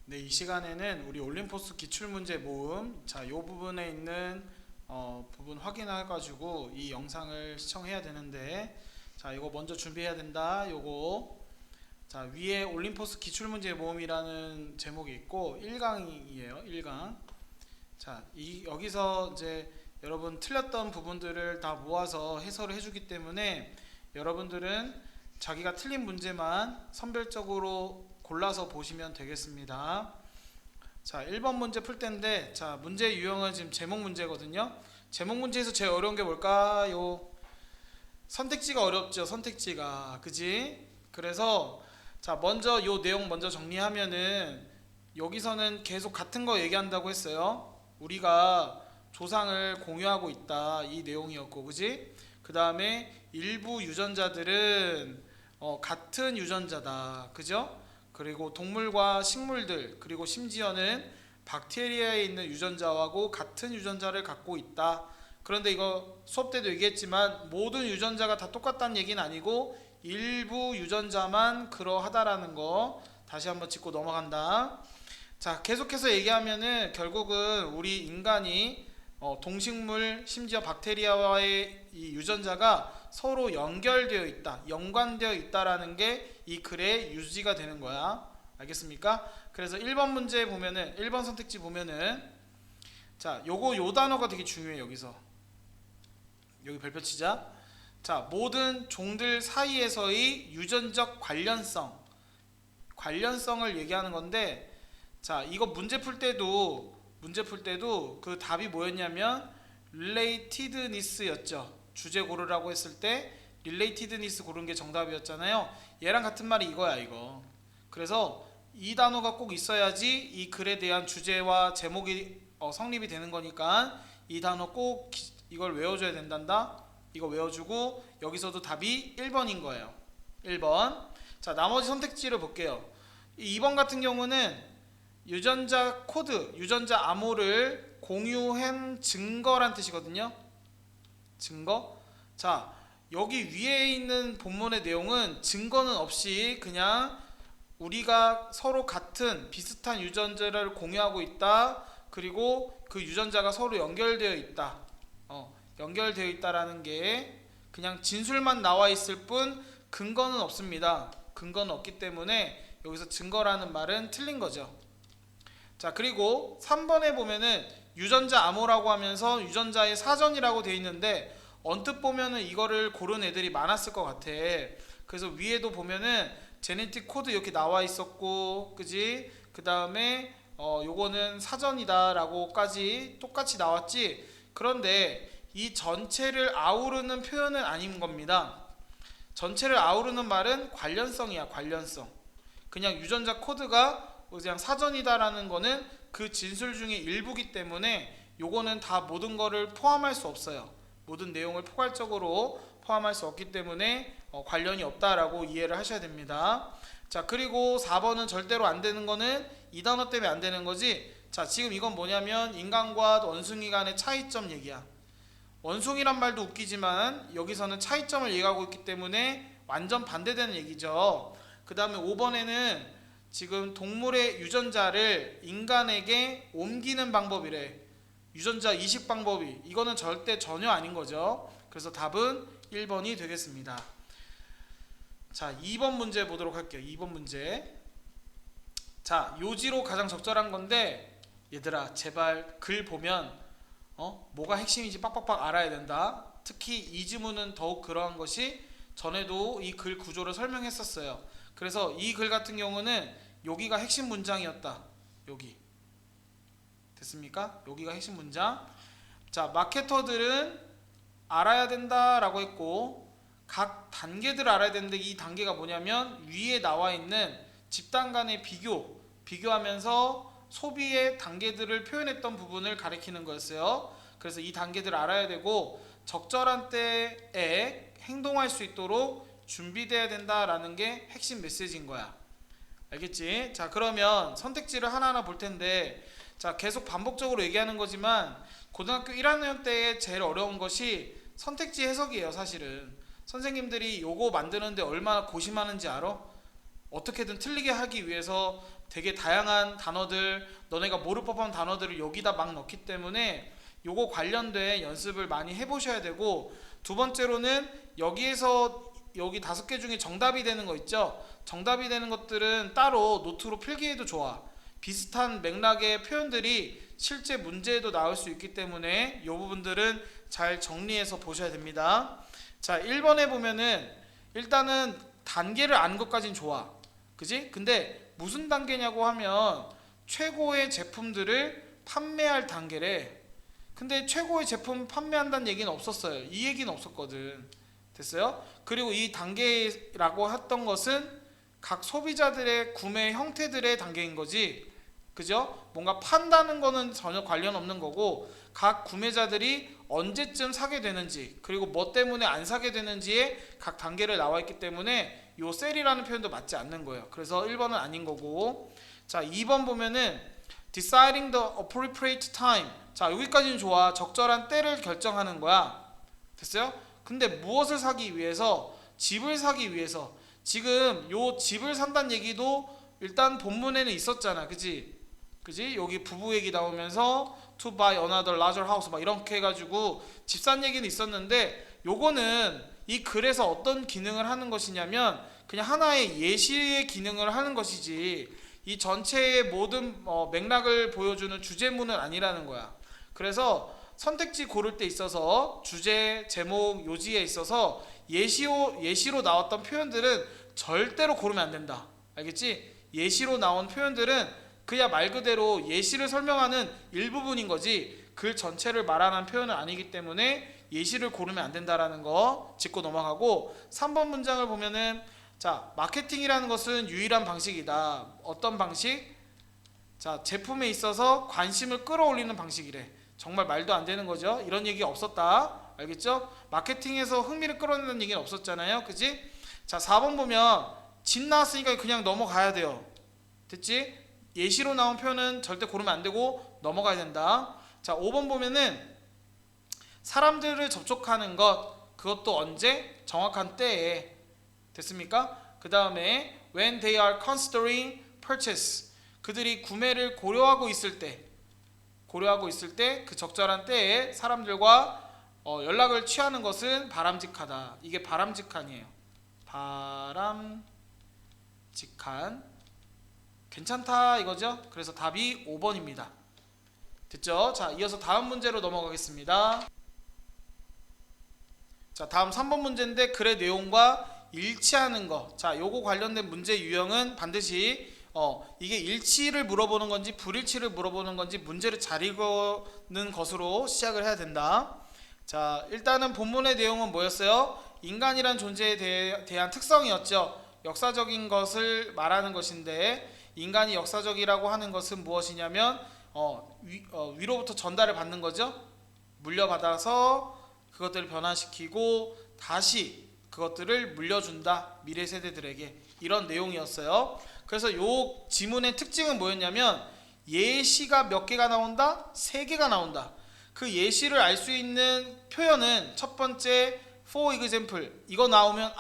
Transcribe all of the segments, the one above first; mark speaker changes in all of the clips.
Speaker 1: 네, 이 시간에는 우리 올림포스 기출문제 모음 요 부분에 있는 부분 확인해 가지고 이 영상을 시청해야 되는데, 이거 먼저 준비해야 된다. 요거 위에 올림포스 기출문제 모음이라는 제목이 있고 1강이에요. 1강. 여기서 이제 여러분 틀렸던 부분들을 다 모아서 해설을 해주기 때문에 여러분들은 자기가 틀린 문제만 선별적으로 골라서 보시면 되겠습니다. 1번 문제 풀 텐데, 문제 유형은 지금 제목 문제거든요. 제목 문제에서 제일 어려운 게 뭘까요? 선택지가 어렵죠. 선택지가. 그지? 그래서 먼저 요 내용 먼저 정리하면은, 여기서는 계속 같은 거 얘기한다고 했어요. 우리가 조상을 공유하고 있다, 이 내용이었고, 그지? 그 다음에 일부 유전자들은 같은 유전자다, 그죠? 그리고 동물과 식물들, 그리고 심지어는 박테리아에 있는 유전자하고 같은 유전자를 갖고 있다. 그런데 이거 수업 때도 얘기했지만 모든 유전자가 다 똑같다는 얘기는 아니고 일부 유전자만 그러하다라는 거 다시 한번 짚고 넘어간다. 계속해서 얘기하면은 결국은 우리 인간이 동식물, 심지어 박테리아와의 이 유전자가 서로 연결되어 있다, 연관되어 있다라는 게 이 글의 유지가 되는 거야. 알겠습니까? 그래서 1번 문제 보면은, 1번 선택지 보면은, 요 단어가 되게 중요해. 여기서 여기 별표 치자. 모든 종들 사이에서의 유전적 관련성을 얘기하는 건데, 이거 문제 풀 때도 그 답이 뭐였냐면 relatedness였죠. 주제 고르라고 했을 때 relatedness 고른 게 정답이었잖아요. 얘랑 같은 말이 이거야, 이거. 그래서 이 단어가 꼭 있어야지 이 글에 대한 주제와 제목이 성립이 되는 거니까 이 단어 꼭 이걸 외워줘야 된단다. 이거 외워주고, 여기서도 답이 1번인 거예요. 1번. 나머지 선택지를 볼게요. 2번 같은 경우는 유전자 코드, 유전자 암호를 공유한 증거란 뜻이거든요. 증거. 여기 위에 있는 본문의 내용은 증거는 없이 그냥 우리가 서로 같은 비슷한 유전자를 공유하고 있다, 그리고 그 유전자가 서로 연결되어 있다, 연결되어 있다라는 게 그냥 진술만 나와 있을 뿐 근거는 없습니다. 근거는 없기 때문에 여기서 증거라는 말은 틀린 거죠. 그리고 3번에 보면은 유전자 암호라고 하면서 유전자의 사전이라고 돼 있는데, 언뜻 보면은 이거를 고른 애들이 많았을 것 같아. 그래서 위에도 보면은 제네틱 코드 이렇게 나와 있었고, 그지? 그 다음에 요거는 사전이다 라고까지 똑같이 나왔지. 그런데 이 전체를 아우르는 표현은 아닌 겁니다. 전체를 아우르는 말은 관련성이야. 관련성. 그냥 유전자 코드가 그냥 사전이다라는 거는 그 진술 중에 일부기 때문에 요거는 다 모든 거를 포함할 수 없어요. 모든 내용을 포괄적으로 포함할 수 없기 때문에 관련이 없다라고 이해를 하셔야 됩니다. 그리고 4번은 절대로 안 되는 거는 이 단어 때문에 안 되는 거지. 지금 이건 뭐냐면 인간과 원숭이 간의 차이점 얘기야. 원숭이란 말도 웃기지만 여기서는 차이점을 얘기하고 있기 때문에 완전 반대되는 얘기죠. 그 다음에 5번에는 지금 동물의 유전자를 인간에게 옮기는 방법이래. 유전자 이식 방법이, 이거는 절대 전혀 아닌 거죠. 그래서 답은 1번이 되겠습니다. 2번 문제 보도록 할게요. 2번 문제. 요지로 가장 적절한 건데, 얘들아 제발 글 보면 뭐가 핵심인지 빡빡빡 알아야 된다. 특히 이 지문은 더욱 그러한 것이, 전에도 이 글 구조를 설명했었어요. 그래서 이 글 같은 경우는 여기가 핵심 문장이었다. 여기 됐습니까? 여기가 핵심 문장. 마케터들은 알아야 된다라고 했고, 각 단계들을 알아야 되는데, 이 단계가 뭐냐면 위에 나와 있는 집단 간의 비교하면서 소비의 단계들을 표현했던 부분을 가리키는 거였어요. 그래서 이 단계들을 알아야 되고, 적절한 때에 행동할 수 있도록 준비돼야 된다라는 게 핵심 메시지인 거야. 알겠지? 그러면 선택지를 하나하나 볼 텐데, 계속 반복적으로 얘기하는 거지만 고등학교 1학년 때 제일 어려운 것이 선택지 해석이에요. 사실은 선생님들이 요거 만드는데 얼마나 고심하는지 알아? 어떻게든 틀리게 하기 위해서 되게 다양한 단어들, 너네가 모를 법한 단어들을 여기다 막 넣기 때문에 요거 관련된 연습을 많이 해보셔야 되고, 두 번째로는 여기에서 여기 5개 중에 정답이 되는 거 있죠. 정답이 되는 것들은 따로 노트로 필기해도 좋아. 비슷한 맥락의 표현들이 실제 문제에도 나올 수 있기 때문에 이 부분들은 잘 정리해서 보셔야 됩니다. 자, 1번에 보면은 일단은 단계를 아는 것까진 좋아. 그지? 근데 무슨 단계냐고 하면 최고의 제품들을 판매할 단계래. 근데 최고의 제품 판매한다는 얘기는 없었어요. 이 얘기는 없었거든. 됐어요? 그리고 이 단계라고 했던 것은 각 소비자들의 구매 형태들의 단계인 거지. 그죠? 뭔가 판다는 거는 전혀 관련 없는 거고, 각 구매자들이 언제쯤 사게 되는지, 그리고 뭐 때문에 안 사게 되는지에 각 단계를 나와 있기 때문에 요 셀이라는 표현도 맞지 않는 거예요. 그래서 1번은 아닌 거고, 자, 2번 보면은 deciding the appropriate time. 자, 여기까지는 좋아. 적절한 때를 결정하는 거야. 됐어요? 근데 무엇을 사기 위해서? 집을 사기 위해서. 지금 요 집을 산다는 얘기도 일단 본문에는 있었잖아. 그지? 그지? 여기 부부 얘기 나오면서 to buy another larger house 막 이렇게 해가지고 집 산 얘기는 있었는데, 요거는 이 글에서 어떤 기능을 하는 것이냐면 그냥 하나의 예시의 기능을 하는 것이지, 이 전체의 모든 맥락을 보여주는 주제문은 아니라는 거야. 그래서 선택지 고를 때 있어서 주제, 제목, 요지에 있어서 예시로 나왔던 표현들은 절대로 고르면 안 된다. 알겠지? 예시로 나온 표현들은 그야 말 그대로 예시를 설명하는 일부분인 거지 글 전체를 말하는 표현은 아니기 때문에 예시를 고르면 안 된다라는 거 짚고 넘어가고, 3번 문장을 보면은 자, 마케팅이라는 것은 유일한 방식이다. 어떤 방식? 자, 제품에 있어서 관심을 끌어올리는 방식이래. 정말 말도 안 되는 거죠. 이런 얘기 없었다. 알겠죠? 마케팅에서 흥미를 끌어내는 얘기는 없었잖아요. 그지? 자, 4번 보면 집 나왔으니까 그냥 넘어가야 돼요. 됐지? 예시로 나온 표현은 절대 고르면 안 되고 넘어가야 된다. 자, 5번 보면은 사람들을 접촉하는 것, 그것도 언제? 정확한 때에. 됐습니까? 그 다음에 when they are considering purchase, 그들이 구매를 고려하고 있을 때 그 적절한 때에 사람들과 연락을 취하는 것은 바람직하다. 이게 바람직한이에요. 바람직한, 괜찮다 이거죠? 그래서 답이 5번입니다. 됐죠? 자, 이어서 다음 문제로 넘어가겠습니다. 자, 다음 3번 문제인데 글의 내용과 일치하는 거. 자, 요거 관련된 문제 유형은 반드시 이게 일치를 물어보는 건지 불일치를 물어보는 건지 문제를 잘 읽는 것으로 시작을 해야 된다. 자, 일단은 본문의 내용은 뭐였어요? 인간이란 존재에 대한 특성이었죠. 역사적인 것을 말하는 것인데, 인간이 역사적이라고 하는 것은 무엇이냐면 위로부터 전달을 받는 거죠. 물려받아서 그것들을 변화시키고 다시 그것들을 물려준다. 미래 세대들에게. 이런 내용이었어요. 그래서 요 지문의 특징은 뭐였냐면 예시가 몇 개가 나온다? 3개가 나온다. 그 예시를 알 수 있는 표현은 첫 번째 for example, 이거 나오면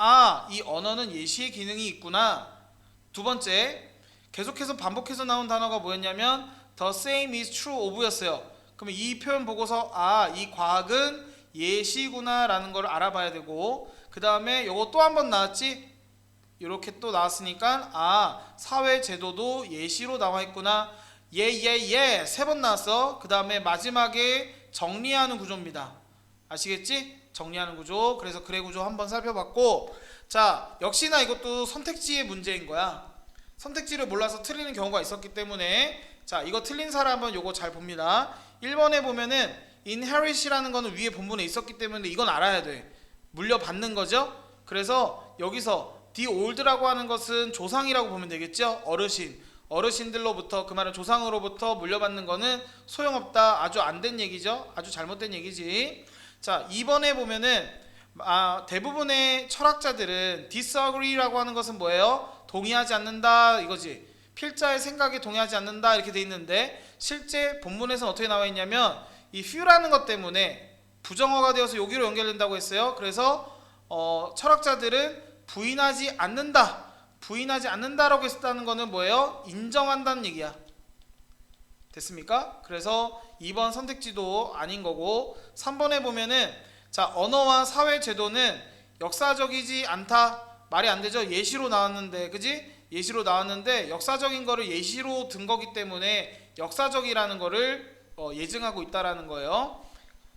Speaker 1: 이 언어는 예시의 기능이 있구나. 두 번째, 계속해서 반복해서 나온 단어가 뭐였냐면 the same is true of였어요. 그러면 이 표현 보고서 이 과학은 예시구나 라는 걸 알아봐야 되고, 그 다음에 요거 또 한 번 나왔지? 이렇게 또 나왔으니까 사회 제도도 예시로 나와 있구나. 예 3번 나왔어. 그 다음에 마지막에 정리하는 구조입니다. 아시겠지? 정리하는 구조. 그래서 글의 구조 한번 살펴봤고, 자, 역시나 이것도 선택지의 문제인 거야. 선택지를 몰라서 틀리는 경우가 있었기 때문에, 자, 이거 틀린 사람은 요거 잘 봅니다. 1번에 보면은 inherit이라는 거는 위에 본문에 있었기 때문에 이건 알아야 돼. 물려받는 거죠. 그래서 여기서 the old라고 하는 것은 조상이라고 보면 되겠죠. 어르신들로부터, 그 말은 조상으로부터 물려받는 거는 소용없다. 아주 안 된 얘기죠. 아주 잘못된 얘기지. 자, 2번에 보면은 대부분의 철학자들은 disagree라고 하는 것은 뭐예요? 동의하지 않는다 이거지. 필자의 생각에 동의하지 않는다 이렇게 돼 있는데, 실제 본문에서는 어떻게 나와 있냐면 이 few라는 것 때문에 부정어가 되어서 여기로 연결된다고 했어요. 그래서 철학자들은 부인하지 않는다. 부인하지 않는다라고 했다는 거는 뭐예요? 인정한다는 얘기야. 됐습니까? 그래서 2번 선택지도 아닌 거고 3번에 보면은 자, 언어와 사회 제도는 역사적이지 않다. 말이 안 되죠? 예시로 나왔는데, 그지? 예시로 나왔는데 역사적인 거를 예시로 든 거기 때문에 역사적이라는 거를 예증하고 있다라는 거예요.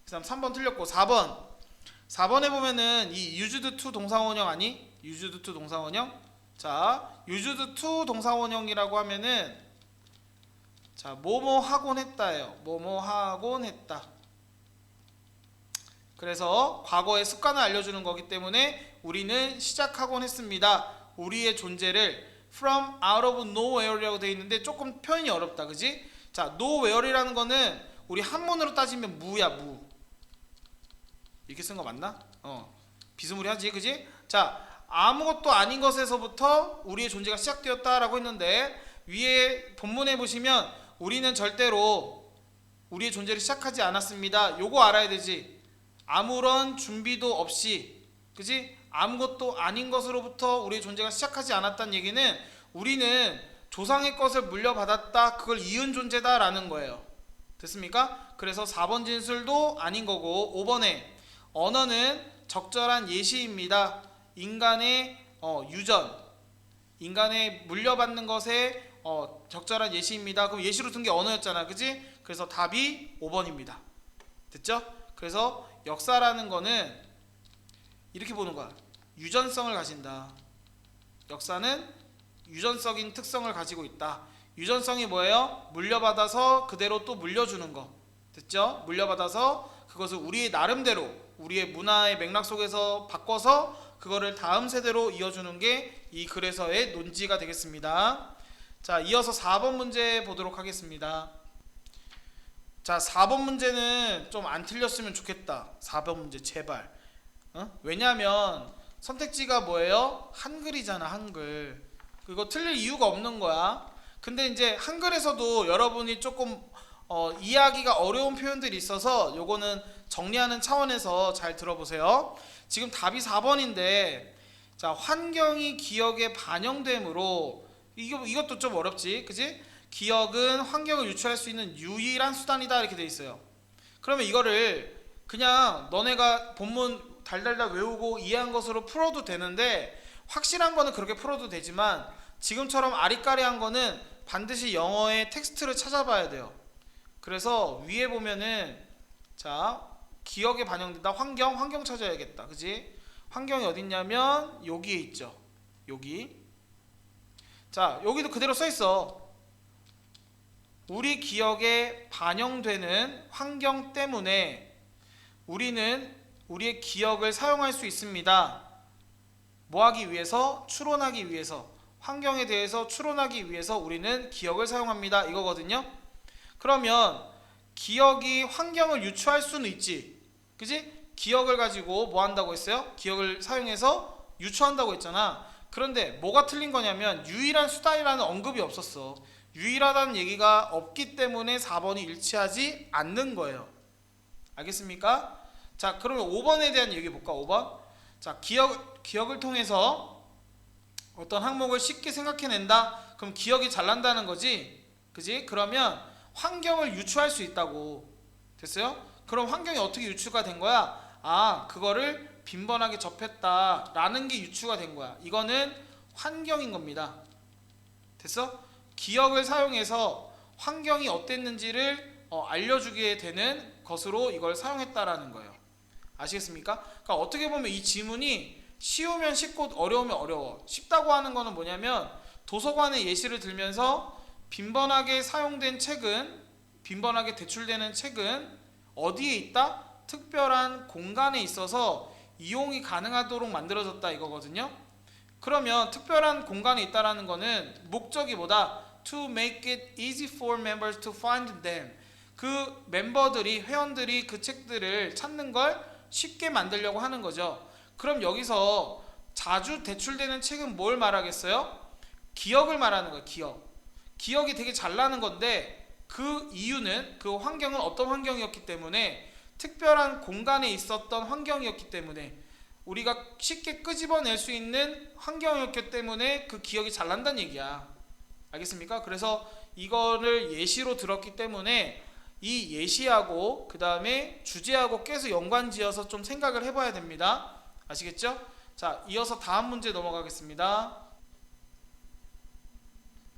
Speaker 1: 그다음 3번 틀렸고 4번에 보면은 이 used to 동사원형 아니? used to 동사원형? 자, used to 동사원형이라고 하면은 자, 뭐뭐 하곤 했다예요. 뭐뭐 하곤 했다. 그래서 과거의 습관을 알려주는 거기 때문에 우리는 시작하곤 했습니다. 우리의 존재를 from out of nowhere라고 되어 있는데 조금 표현이 어렵다, 그지? 자, nowhere이라는 거는 우리 한문으로 따지면 무야, 무. 이렇게 쓴 거 맞나? 비스무리하지, 그지? 자, 아무것도 아닌 것에서부터 우리의 존재가 시작되었다라고 했는데 위에 본문에 보시면 우리는 절대로 우리의 존재를 시작하지 않았습니다. 요거 알아야 되지. 아무런 준비도 없이, 그지? 아무것도 아닌 것으로부터 우리의 존재가 시작하지 않았다는 얘기는 우리는 조상의 것을 물려받았다, 그걸 이은 존재다 라는 거예요. 됐습니까? 그래서 4번 진술도 아닌 거고 5번에 언어는 적절한 예시입니다. 인간의 유전, 인간의 물려받는 것에 적절한 예시입니다. 그럼 예시로 든 게 언어였잖아, 그지? 그래서 답이 5번입니다. 됐죠? 그래서 역사라는 거는 이렇게 보는 거야. 유전성을 가진다. 역사는 유전적인 특성을 가지고 있다. 유전성이 뭐예요? 물려받아서 그대로 또 물려주는 거. 됐죠? 물려받아서 그것을 우리의 나름대로 우리의 문화의 맥락 속에서 바꿔서 그거를 다음 세대로 이어주는 게 이 글에서의 논지가 되겠습니다. 자, 이어서 4번 문제 보도록 하겠습니다. 자, 4번 문제는 좀 안 틀렸으면 좋겠다. 4번 문제 제발. 왜냐하면 선택지가 뭐예요? 한글이잖아, 한글. 이거 틀릴 이유가 없는 거야. 근데 이제 한글에서도 여러분이 조금 이해하기가 어려운 표현들이 있어서 요거는 정리하는 차원에서 잘 들어보세요. 지금 답이 4번인데 자, 환경이 기억에 반영되므로 이것도 좀 어렵지, 그지? 기억은 환경을 유추할 수 있는 유일한 수단이다 이렇게 돼 있어요. 그러면 이거를 그냥 너네가 본문 달달달 외우고 이해한 것으로 풀어도 되는데 확실한 거는 그렇게 풀어도 되지만 지금처럼 아리까리한 거는 반드시 영어의 텍스트를 찾아봐야 돼요. 그래서 위에 보면은 자, 기억에 반영된다. 환경 찾아야겠다, 그지? 환경이 어딨냐면 여기에 있죠. 여기. 자, 여기도 그대로 써있어. 우리 기억에 반영되는 환경 때문에 우리는 우리의 기억을 사용할 수 있습니다. 뭐 하기 위해서? 추론하기 위해서. 환경에 대해서 추론하기 위해서 우리는 기억을 사용합니다, 이거거든요. 그러면 기억이 환경을 유추할 수는 있지, 그지? 기억을 가지고 뭐 한다고 했어요? 기억을 사용해서 유추한다고 했잖아. 그런데 뭐가 틀린 거냐면 유일한 수단이라는 언급이 없었어. 유일하다는 얘기가 없기 때문에 4번이 일치하지 않는 거예요. 알겠습니까? 자, 그러면 5번에 대한 얘기 볼까? 5번. 자, 기억을 통해서 어떤 항목을 쉽게 생각해낸다. 그럼 기억이 잘 난다는 거지, 그지? 그러면 환경을 유추할 수 있다고. 됐어요? 그럼 환경이 어떻게 유추가 된 거야? 아, 그거를 빈번하게 접했다 라는 게 유추가 된 거야. 이거는 환경인 겁니다. 됐어? 기억을 사용해서 환경이 어땠는지를 알려주게 되는 것으로 이걸 사용했다라는 거예요. 아시겠습니까? 그러니까 어떻게 보면 이 지문이 쉬우면 쉽고 어려우면 어려워. 쉽다고 하는 거는 뭐냐면 도서관의 예시를 들면서 빈번하게 사용된 책은, 빈번하게 대출되는 책은 어디에 있다? 특별한 공간에 있어서 이용이 가능하도록 만들어졌다 이거거든요. 그러면 특별한 공간에 있다라는 거는 목적이 뭐다? To make it easy for members to find them. 그 멤버들이, 회원들이 그 책들을 찾는 걸 쉽게 만들려고 하는 거죠. 그럼 여기서 자주 대출되는 책은 뭘 말하겠어요? 기억을 말하는 거예요. 기억이 되게 잘 나는 건데 그 이유는 그 환경은 어떤 환경이었기 때문에 특별한 공간에 있었던 환경이었기 때문에 우리가 쉽게 끄집어낼 수 있는 환경이었기 때문에 그 기억이 잘 난다는 얘기야. 알겠습니까? 그래서 이거를 예시로 들었기 때문에 이 예시하고 그 다음에 주제하고 계속 연관지어서 좀 생각을 해봐야 됩니다. 아시겠죠? 자, 이어서 다음 문제 넘어가겠습니다.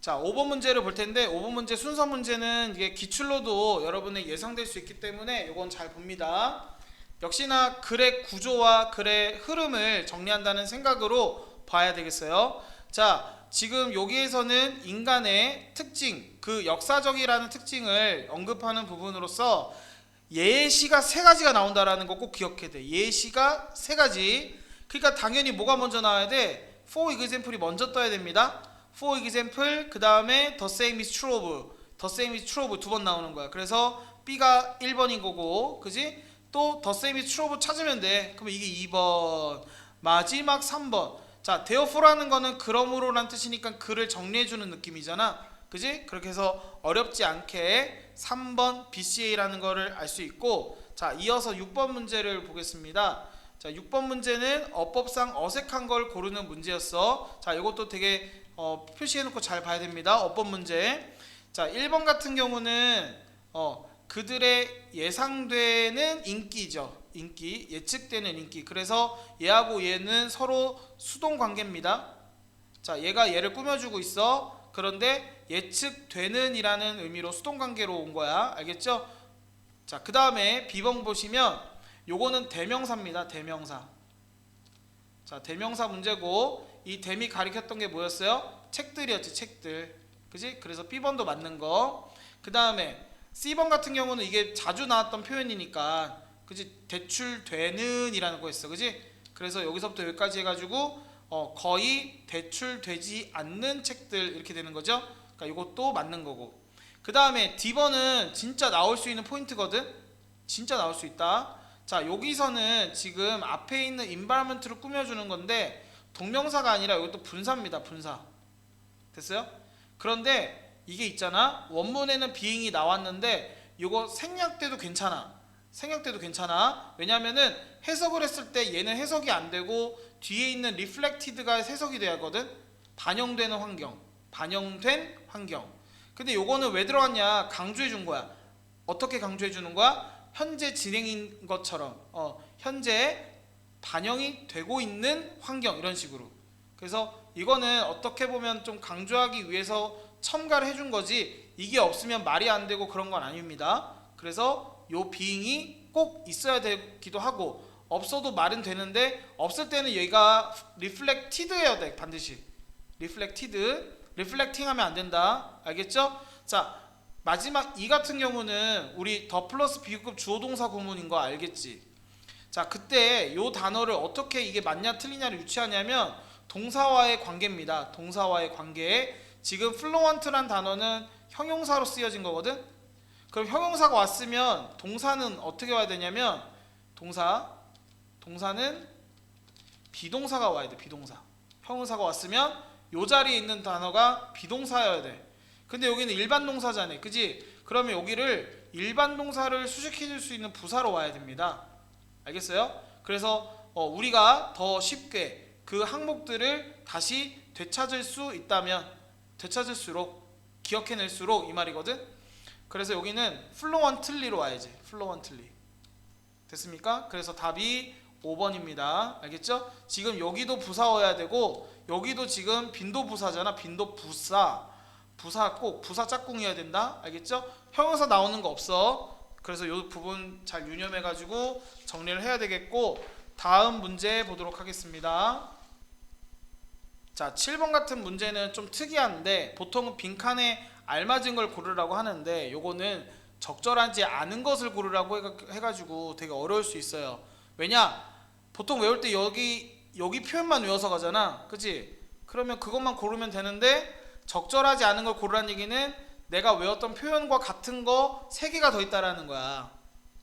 Speaker 1: 자, 5번 문제를 볼 텐데 5번 문제 순서 문제는 이게 기출로도 여러분의 예상될 수 있기 때문에 이건 잘 봅니다. 역시나 글의 구조와 글의 흐름을 정리한다는 생각으로 봐야 되겠어요. 자, 지금 여기에서는 인간의 특징, 그 역사적이라는 특징을 언급하는 부분으로서 예시가 세 가지가 나온다라는 거 꼭 기억해야 돼. 예시가 세 가지. 그러니까 당연히 뭐가 먼저 나와야 돼? For example이 먼저 떠야 됩니다. For example, 그 다음에 the same is true of, the same is true of 두 번 나오는 거야. 그래서 B가 1번인 거고, 그지? 또 the same is true of 찾으면 돼. 그러면 이게 2번, 마지막 3번. 자, therefore라는 거는 그러므로란 뜻이니까 글을 정리해주는 느낌이잖아. 그지? 그렇게 해서 어렵지 않게 3번 BCA라는 거를 알 수 있고, 자, 이어서 6번 문제를 보겠습니다. 자, 6번 문제는 어법상 어색한 걸 고르는 문제였어. 자, 이것도 되게 표시해놓고 잘 봐야 됩니다. 어법 문제. 자, 1번 같은 경우는 그들의 예상되는 인기죠. 인기, 예측되는 인기. 그래서 얘하고 얘는 서로 수동 관계입니다. 자, 얘가 얘를 꾸며주고 있어. 그런데 예측되는 이라는 의미로 수동 관계로 온 거야. 알겠죠? 자, 그 다음에 B번 보시면 요거는 대명사입니다. 대명사. 자, 대명사 문제고 이 댐이 가리켰던 게 뭐였어요? 책들이었지. 책들. 그지? 그래서 B번도 맞는 거. 그 다음에 C번 같은 경우는 이게 자주 나왔던 표현이니까, 그지? 대출되는 이라는 거였어. 그지? 그래서 여기서부터 여기까지 해가지고 거의 대출되지 않는 책들 이렇게 되는 거죠. 그러니까 이것도 맞는 거고. 그 다음에 D번은 진짜 나올 수 있는 포인트거든. 진짜 나올 수 있다. 자, 여기서는 지금 앞에 있는 environment를 꾸며주는 건데 동명사가 아니라 이것도 분사입니다. 분사. 됐어요? 그런데 이게 있잖아. 원문에는 being이 나왔는데 이거 생략돼도 괜찮아. 생략돼도 괜찮아. 왜냐면은 해석을 했을 때 얘는 해석이 안 되고 뒤에 있는 reflected가 해석이 돼야 하거든. 반영되는 환경. 반영된 환경. 근데 요거는 왜 들어갔냐? 강조해 준 거야. 어떻게 강조해 주는 거야? 현재 진행인 것처럼 현재 반영이 되고 있는 환경 이런 식으로. 그래서 이거는 어떻게 보면 좀 강조하기 위해서 첨가를 해준 거지 이게 없으면 말이 안 되고 그런 건 아닙니다. 그래서 요 being이 꼭 있어야 되기도 하고 없어도 말은 되는데 없을 때는 얘가 reflected여야 돼. 반드시 reflected, reflecting 하면 안 된다. 알겠죠? 자, 마지막 이 같은 경우는 우리 더 플러스 비유급 주어동사 구문인 거 알겠지? 자, 그때 요 단어를 어떻게 이게 맞냐 틀리냐를 유추하냐면 동사와의 관계입니다. 동사와의 관계. 지금 fluent란 단어는 형용사로 쓰여진 거거든. 그럼 형용사가 왔으면 동사는 어떻게 와야 되냐면 동사는 비동사가 와야 돼. 비동사. 형용사가 왔으면 요 자리에 있는 단어가 비동사여야 돼. 근데 여기는 일반 동사잖아요. 그지? 그러면 여기를 일반 동사를 수식해 줄 수 있는 부사로 와야 됩니다. 알겠어요? 그래서 우리가 더 쉽게 그 항목들을 다시 되찾을 수 있다면 되찾을수록 기억해낼수록 이 말이거든. 그래서 여기는 fluently로 와야지. fluently. 됐습니까? 그래서 답이 5번입니다. 알겠죠? 지금 여기도 부사어야 되고 여기도 지금 빈도부사잖아. 빈도부사. 부사 꼭 부사 짝꿍이어야 된다. 알겠죠? 형용사 나오는 거 없어. 그래서 이 부분 잘 유념해가지고 정리를 해야 되겠고 다음 문제 보도록 하겠습니다. 자, 7번 같은 문제는 좀 특이한데 보통은 빈칸에 알맞은 걸 고르라고 하는데 요거는 적절하지 않은 것을 고르라고 해가지고 되게 어려울 수 있어요. 왜냐? 보통 외울 때 여기 표현만 외워서 가잖아. 그치? 그러면 그것만 고르면 되는데 적절하지 않은 걸 고르라는 얘기는 내가 외웠던 표현과 같은 거 3개가 더 있다라는 거야.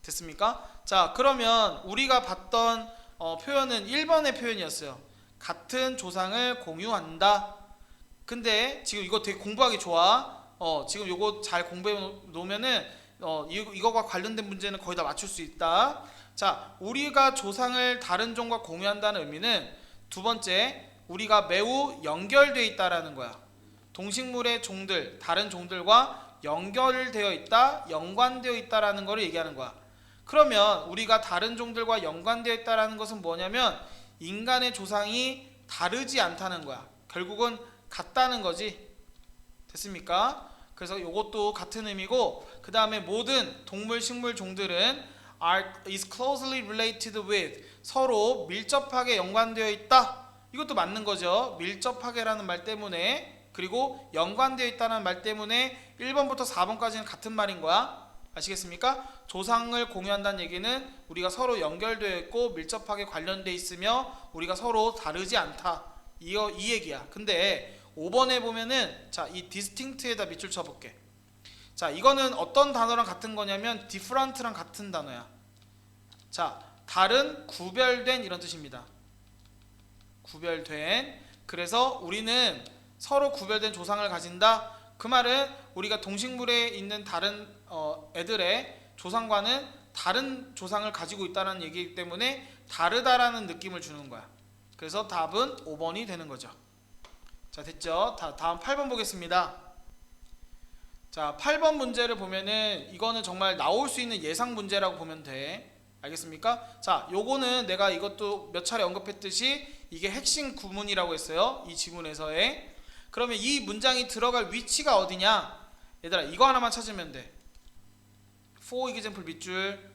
Speaker 1: 됐습니까? 자, 그러면 우리가 봤던 표현은 1번의 표현이었어요. 같은 조상을 공유한다. 근데 지금 이거 되게 공부하기 좋아. 지금 이거 잘 공부해 놓으면은 이거과 관련된 문제는 거의 다 맞출 수 있다. 자, 우리가 조상을 다른 종과 공유한다는 의미는 두 번째, 우리가 매우 연결되어 있다라는 거야. 동식물의 종들, 다른 종들과 연결되어 있다, 연관되어 있다라는 거를 얘기하는 거야. 그러면 우리가 다른 종들과 연관되어 있다라는 것은 뭐냐면 인간의 조상이 다르지 않다는 거야. 결국은 같다는 거지. 됐습니까? 그래서 이것도 같은 의미고, 그 다음에 모든 동물, 식물 종들은 is closely related with, 서로 밀접하게 연관되어 있다. 이것도 맞는 거죠. 밀접하게라는 말 때문에, 그리고 연관되어 있다는 말 때문에 1번부터 4번까지는 같은 말인 거야. 아시겠습니까? 조상을 공유한다는 얘기는 우리가 서로 연결되어 있고 밀접하게 관련되어 있으며 우리가 서로 다르지 않다. 이 얘기야. 근데 5번에 보면은 자, 이 distinct에다 밑줄 쳐볼게. 자, 이거는 어떤 단어랑 같은 거냐면 different랑 같은 단어야. 자, 다른, 구별된 이런 뜻입니다. 구별된. 그래서 우리는 서로 구별된 조상을 가진다. 그 말은 우리가 동식물에 있는 다른 애들의 조상과는 다른 조상을 가지고 있다는 얘기이기 때문에 다르다라는 느낌을 주는 거야. 그래서 답은 5번이 되는 거죠. 자, 됐죠? 다음 8번 보겠습니다. 자, 8번 문제를 보면은 이거는 정말 나올 수 있는 예상 문제라고 보면 돼. 알겠습니까? 자, 요거는 내가 이것도 몇 차례 언급했듯이 이게 핵심 구문이라고 했어요. 이 지문에서의. 그러면 이 문장이 들어갈 위치가 어디냐? 얘들아, 이거 하나만 찾으면 돼. for example 밑줄.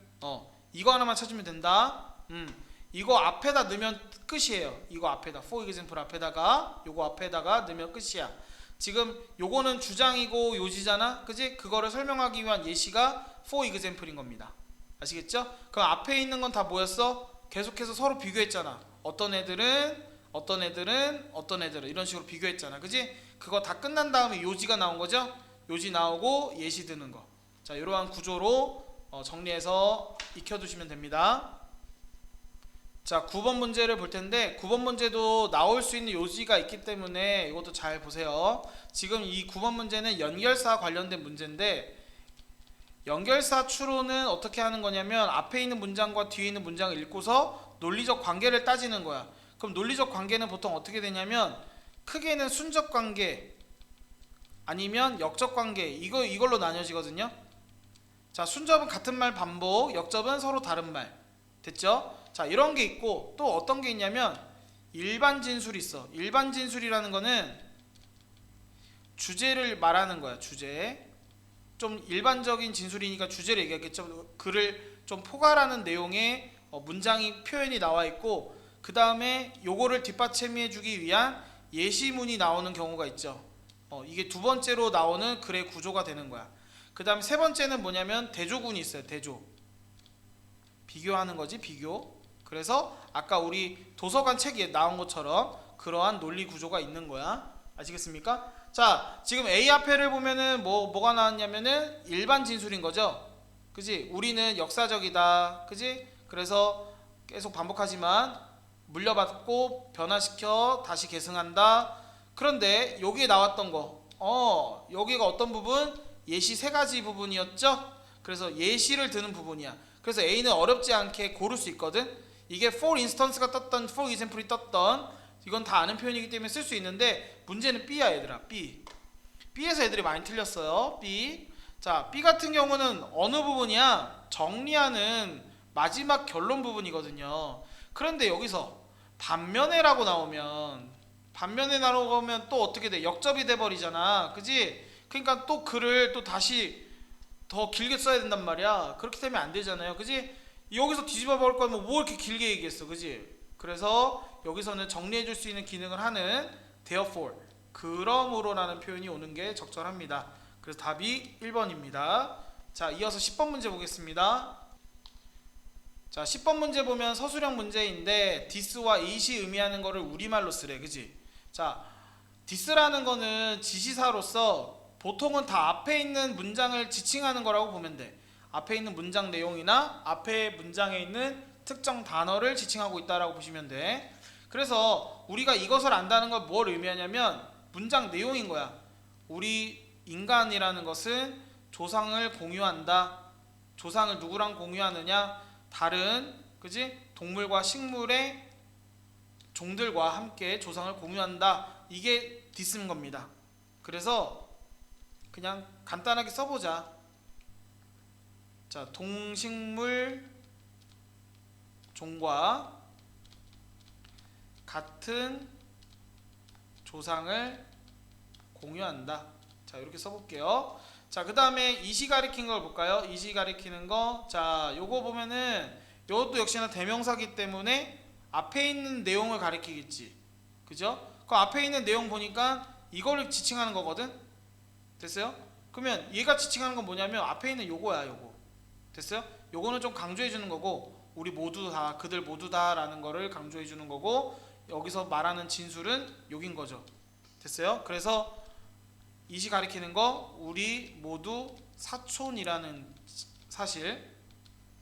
Speaker 1: 이거 하나만 찾으면 된다. 이거 앞에다 넣으면 끝이에요. 이거 앞에다, for example 앞에다가, 요거 앞에다가 넣으면 끝이야. 지금 요거는 주장이고 요지잖아. 그지? 그거를 설명하기 위한 예시가 for example인 겁니다. 아시겠죠? 그럼 앞에 있는 건 다 뭐였어? 계속해서 서로 비교했잖아. 어떤 애들은 이런 식으로 비교했잖아. 그지? 그거 다 끝난 다음에 요지가 나온 거죠? 요지 나오고 예시 드는 거. 자, 이러한 구조로 정리해서 익혀두시면 됩니다. 자, 9번 문제를 볼 텐데 9번 문제도 나올 수 있는 요지가 있기 때문에 이것도 잘 보세요. 지금 이 9번 문제는 연결사 관련된 문제인데, 연결사 추론은 어떻게 하는 거냐면 앞에 있는 문장과 뒤에 있는 문장을 읽고서 논리적 관계를 따지는 거야. 그럼 논리적 관계는 보통 어떻게 되냐면 크게는 순적 관계 아니면 역적 관계, 이걸로 나뉘어지거든요. 자, 순접은 같은 말 반복, 역접은 서로 다른 말. 됐죠? 자, 이런 게 있고 또 어떤 게 있냐면 일반 진술이 있어. 일반 진술이라는 거는 주제를 말하는 거야. 주제. 좀 일반적인 진술이니까 주제를 얘기하겠죠. 글을 좀 포괄하는 내용의 문장이 표현이 나와 있고, 그 다음에 요거를 뒷받침해 주기 위한 예시문이 나오는 경우가 있죠. 이게 두 번째로 나오는 글의 구조가 되는 거야. 그 다음에 세 번째는 뭐냐면 대조군이 있어요. 대조. 비교하는 거지, 비교. 그래서 아까 우리 도서관 책에 나온 것처럼 그러한 논리 구조가 있는 거야. 아시겠습니까? 자, 지금 A 앞에를 보면은 뭐가 나왔냐면은 일반 진술인 거죠. 그지? 우리는 역사적이다. 그지? 그래서 계속 반복하지만 물려받고 변화시켜 다시 계승한다. 그런데 여기에 나왔던 거, 여기가 어떤 부분? 예시 세 가지 부분이었죠. 그래서 예시를 드는 부분이야. 그래서 A는 어렵지 않게 고를 수 있거든. 이게 for instance가 떴던, for example이 떴던, 이건 다 아는 표현이기 때문에 쓸 수 있는데 문제는 B야 얘들아. B에서 애들이 많이 틀렸어요. B. 자, B 같은 경우는 어느 부분이야? 정리하는 마지막 결론 부분이거든요. 그런데 여기서 반면에라고 나오면 또 어떻게 돼? 역접이 돼 버리잖아. 그지? 그러니까 또 글을 또 다시 더 길게 써야 된단 말이야. 그렇게 되면 안 되잖아요. 그지? 여기서 뒤집어 버릴 거면 뭐 이렇게 길게 얘기했어. 그지? 그래서 여기서는 정리해 줄 수 있는 기능을 하는 therefore, 그러므로라는 표현이 오는 게 적절합니다. 그래서 답이 1번입니다. 자, 이어서 10번 문제 보겠습니다. 자, 10번 문제 보면 서술형 문제인데 this와 it이 의미하는 거를 우리말로 쓰래. 그지? 자, this라는 거는 지시사로서 보통은 다 앞에 있는 문장을 지칭하는 거라고 보면 돼. 앞에 있는 문장 내용이나 앞에 문장에 있는 특정 단어를 지칭하고 있다라고 보시면 돼. 그래서 우리가 이것을 안다는 건 뭘 의미하냐면 문장 내용인 거야. 우리 인간이라는 것은 조상을 공유한다. 조상을 누구랑 공유하느냐? 다른 그지 동물과 식물의 종들과 함께 조상을 공유한다. 이게 디스는 겁니다. 그래서 그냥 간단하게 써보자. 자, 동식물 종과 같은 조상을 공유한다. 자, 이렇게 써볼게요. 자, 그 다음에 이시 가리킨 걸 볼까요? 이시 가리키는 거. 자, 요거 보면은 요것도 역시나 대명사기 때문에 앞에 있는 내용을 가리키겠지. 그죠? 그 앞에 있는 내용 보니까 이거를 지칭하는 거거든. 됐어요? 그러면 얘가 지칭하는 건 뭐냐면 앞에 있는 요거야, 요거. 됐어요? 요거는 좀 강조해 주는 거고, 우리 모두 다, 그들 모두 다라는 거를 강조해 주는 거고, 여기서 말하는 진술은 여긴 거죠. 됐어요? 그래서 이시 가리키는 거 우리 모두 사촌이라는 사실.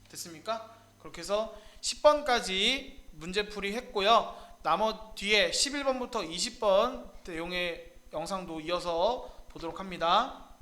Speaker 1: 됐습니까? 그렇게 해서 10번까지 문제풀이 했고요. 뒤에 11번부터 20번 내용의 영상도 이어서 보도록 합니다.